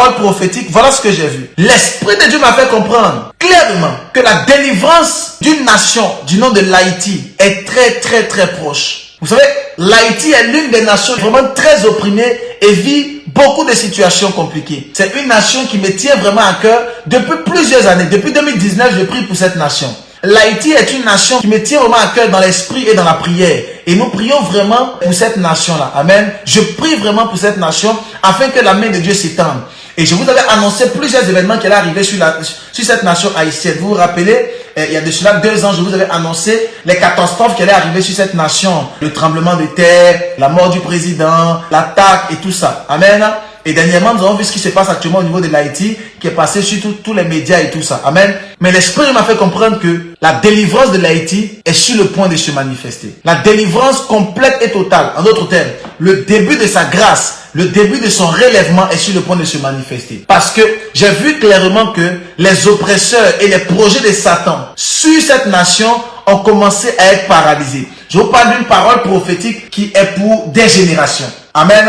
parole prophétique, voilà ce que j'ai vu. L'Esprit de Dieu m'a fait comprendre clairement que la délivrance d'une nation du nom de l'Haïti est très proche. Vous savez, l'Haïti est l'une des nations vraiment très opprimées et vit beaucoup de situations compliquées. C'est une nation qui me tient vraiment à cœur depuis plusieurs années. Depuis 2019, je prie pour cette nation. L'Haïti est une nation qui me tient vraiment à cœur dans l'esprit et dans la prière. Et nous prions vraiment pour cette nation-là. Amen. Je prie vraiment pour cette nation afin que la main de Dieu s'étende. Et je vous avais annoncé plusieurs événements qui allaient arriver sur cette nation haïtienne. Vous vous rappelez, il y a de cela 2 ans, je vous avais annoncé les catastrophes qui allaient arriver sur cette nation. Le tremblement de terre, la mort du président, l'attaque et tout ça. Amen. Et dernièrement, nous avons vu ce qui se passe actuellement au niveau de l'Haïti, qui est passé sur tous les médias et tout ça. Amen. Mais l'Esprit m'a fait comprendre que la délivrance de l'Haïti est sur le point de se manifester. La délivrance complète et totale. En d'autres termes, le début de sa grâce, le début de son relèvement est sur le point de se manifester. Parce que j'ai vu clairement que les oppresseurs et les projets de Satan sur cette nation ont commencé à être paralysés. Je vous parle d'une parole prophétique qui est pour des générations. Amen.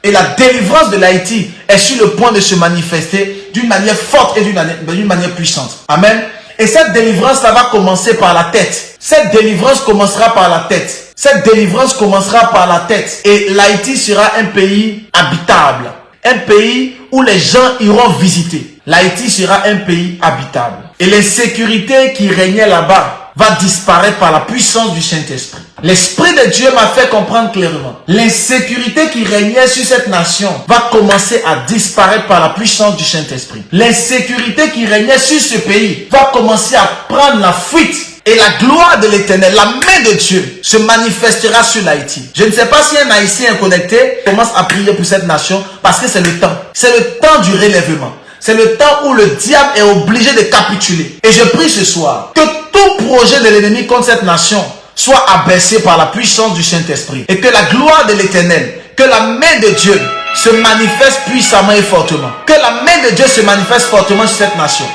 Et la délivrance de l'Haïti est sur le point de se manifester d'une manière forte et d'une manière puissante. Amen. Et cette délivrance, ça va commencer par la tête. Cette délivrance commencera par la tête. Cette délivrance commencera par la tête. Et l'Haïti sera un pays habitable. Un pays où les gens iront visiter. L'Haïti sera un pays habitable. Et l'insécurité qui régnait là-bas va disparaître par la puissance du Saint-Esprit. L'Esprit de Dieu m'a fait comprendre clairement. L'insécurité qui régnait sur cette nation va commencer à disparaître par la puissance du Saint-Esprit. L'insécurité qui régnait sur ce pays va commencer à prendre la fuite. Et la gloire de l'Éternel, la main de Dieu, se manifestera sur l'Haïti. Je ne sais pas si un Haïtien connecté commence à prier pour cette nation parce que c'est le temps. C'est le temps du relèvement. C'est le temps où le diable est obligé de capituler. Et je prie ce soir que tout projet de l'ennemi contre cette nation soit abaissé par la puissance du Saint-Esprit. Et que la gloire de l'Éternel, que la main de Dieu se manifeste puissamment et fortement. Que la main de Dieu se manifeste fortement sur cette nation.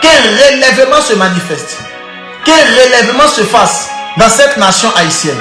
Qu'un relèvement se manifeste. Qu'un relèvement se fasse dans cette nation haïtienne.